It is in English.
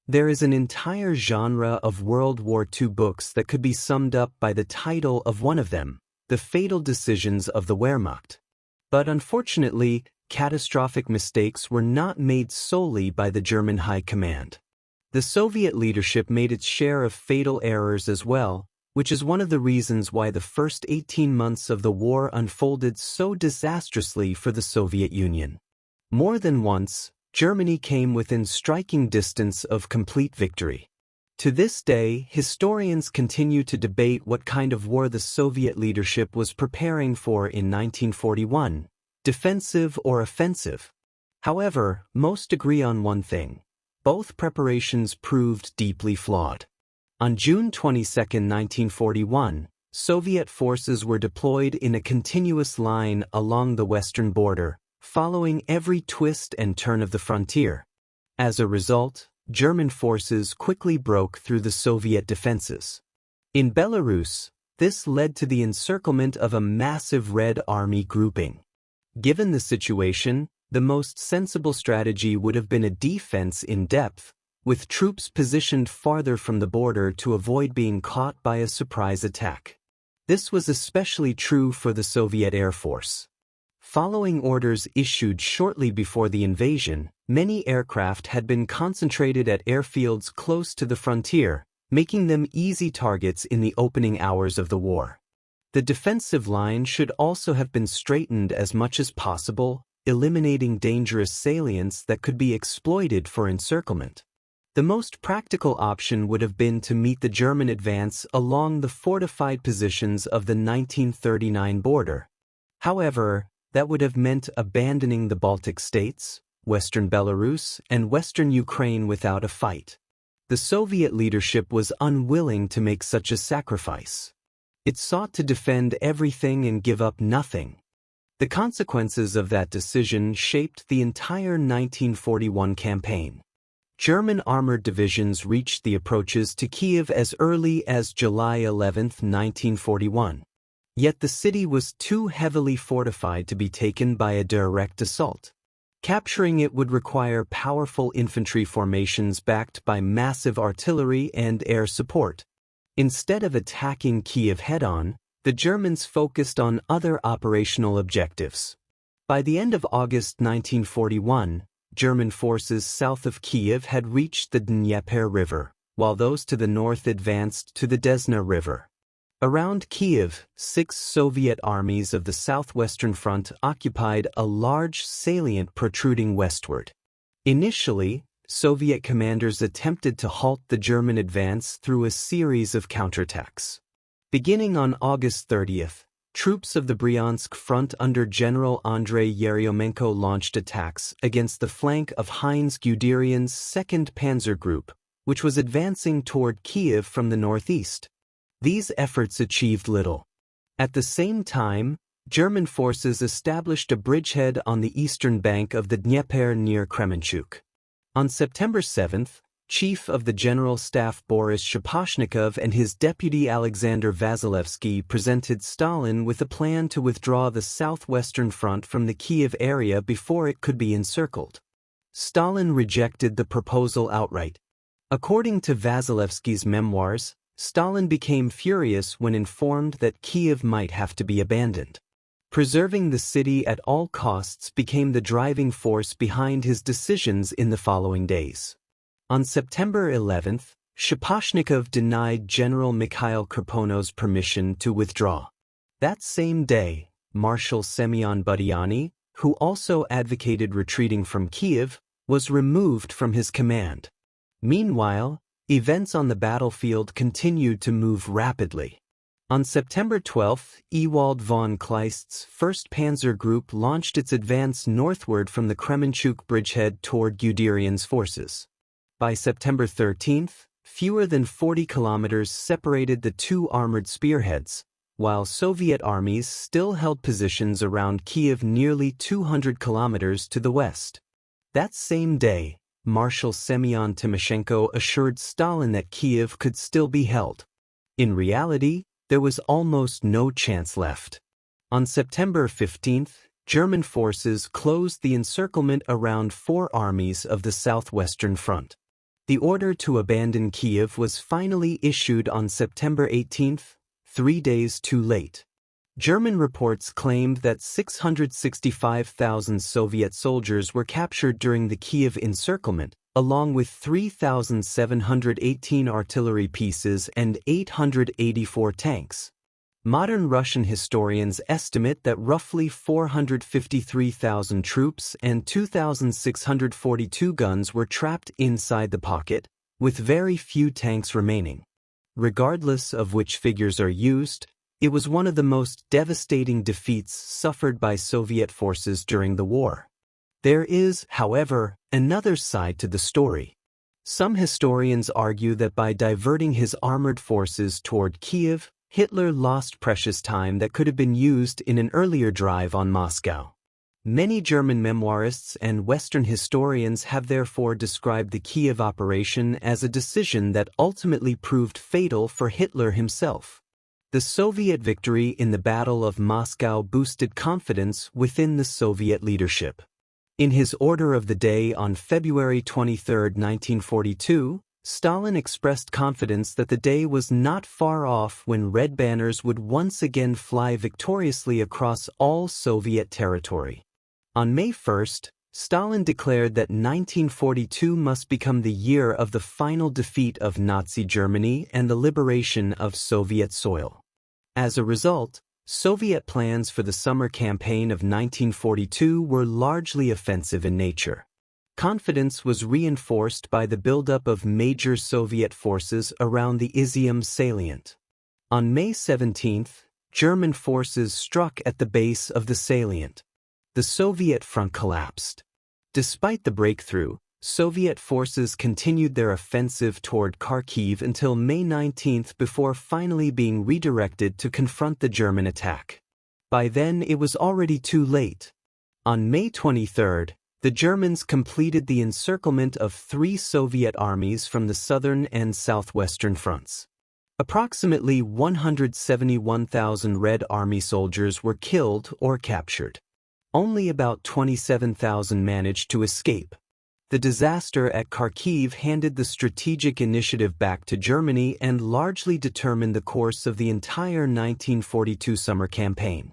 There is an entire genre of World War II books that could be summed up by the title of one of them, The Fatal Decisions of the Wehrmacht. But unfortunately, catastrophic mistakes were not made solely by the German High Command. The Soviet leadership made its share of fatal errors as well, which is one of the reasons why the first 18 months of the war unfolded so disastrously for the Soviet Union. More than once, Germany came within striking distance of complete victory. To this day, historians continue to debate what kind of war the Soviet leadership was preparing for in 1941, defensive or offensive. However, most agree on one thing: both preparations proved deeply flawed. On June 22, 1941, Soviet forces were deployed in a continuous line along the western border, following every twist and turn of the frontier. As a result, German forces quickly broke through the Soviet defenses. In Belarus, this led to the encirclement of a massive Red Army grouping. Given the situation, the most sensible strategy would have been a defense in depth, with troops positioned farther from the border to avoid being caught by a surprise attack. This was especially true for the Soviet Air Force. Following orders issued shortly before the invasion, many aircraft had been concentrated at airfields close to the frontier, making them easy targets in the opening hours of the war. The defensive line should also have been straightened as much as possible, eliminating dangerous salients that could be exploited for encirclement. The most practical option would have been to meet the German advance along the fortified positions of the 1939 border. However, that would have meant abandoning the Baltic states, western Belarus, and western Ukraine without a fight. The Soviet leadership was unwilling to make such a sacrifice. It sought to defend everything and give up nothing. The consequences of that decision shaped the entire 1941 campaign. German armored divisions reached the approaches to Kyiv as early as July 11, 1941. Yet the city was too heavily fortified to be taken by a direct assault. Capturing it would require powerful infantry formations backed by massive artillery and air support. Instead of attacking Kyiv head-on, the Germans focused on other operational objectives. By the end of August 1941, German forces south of Kyiv had reached the Dnieper River, while those to the north advanced to the Desna River. Around Kyiv, 6 Soviet armies of the Southwestern Front occupied a large salient protruding westward. Initially, Soviet commanders attempted to halt the German advance through a series of counterattacks. Beginning on August 30th, troops of the Bryansk front under General Andrei Yeryomenko launched attacks against the flank of Heinz Guderian's 2nd Panzer Group, which was advancing toward Kyiv from the northeast. These efforts achieved little. At the same time, German forces established a bridgehead on the eastern bank of the Dnieper near Kremenchuk. On September 7th, Chief of the General Staff Boris Shaposhnikov and his deputy Alexander Vasilevsky presented Stalin with a plan to withdraw the southwestern front from the Kyiv area before it could be encircled. Stalin rejected the proposal outright. According to Vasilevsky's memoirs, Stalin became furious when informed that Kyiv might have to be abandoned. Preserving the city at all costs became the driving force behind his decisions in the following days. On September 11th, Shaposhnikov denied General Mikhail Kirponov's permission to withdraw. That same day, Marshal Semyon Budyonny, who also advocated retreating from Kyiv, was removed from his command. Meanwhile, events on the battlefield continued to move rapidly. On September 12th, Ewald von Kleist's 1st Panzer Group launched its advance northward from the Kremenchuk bridgehead toward Guderian's forces. By September 13th, fewer than 40 kilometers separated the two armored spearheads, while Soviet armies still held positions around Kyiv nearly 200 kilometers to the west. That same day, Marshal Semyon Timoshenko assured Stalin that Kyiv could still be held. In reality, there was almost no chance left. On September 15th, German forces closed the encirclement around 4 armies of the Southwestern Front. The order to abandon Kyiv was finally issued on September 18, 3 days too late. German reports claimed that 665,000 Soviet soldiers were captured during the Kyiv encirclement, along with 3,718 artillery pieces and 884 tanks. Modern Russian historians estimate that roughly 453,000 troops and 2,642 guns were trapped inside the pocket, with very few tanks remaining. Regardless of which figures are used, it was one of the most devastating defeats suffered by Soviet forces during the war. There is, however, another side to the story. Some historians argue that by diverting his armored forces toward Kyiv, Hitler lost precious time that could have been used in an earlier drive on Moscow. Many German memoirists and Western historians have therefore described the Kyiv operation as a decision that ultimately proved fatal for Hitler himself. The Soviet victory in the Battle of Moscow boosted confidence within the Soviet leadership. In his order of the day on February 23, 1942, Stalin expressed confidence that the day was not far off when red banners would once again fly victoriously across all Soviet territory. On May 1, Stalin declared that 1942 must become the year of the final defeat of Nazi Germany and the liberation of Soviet soil. As a result, Soviet plans for the summer campaign of 1942 were largely offensive in nature. Confidence was reinforced by the buildup of major Soviet forces around the Izium salient. On May 17, German forces struck at the base of the salient. The Soviet front collapsed. Despite the breakthrough, Soviet forces continued their offensive toward Kharkiv until May 19 before finally being redirected to confront the German attack. By then it was already too late. On May 23, the Germans completed the encirclement of 3 Soviet armies from the southern and southwestern fronts. Approximately 171,000 Red Army soldiers were killed or captured. Only about 27,000 managed to escape. The disaster at Kharkiv handed the strategic initiative back to Germany and largely determined the course of the entire 1942 summer campaign.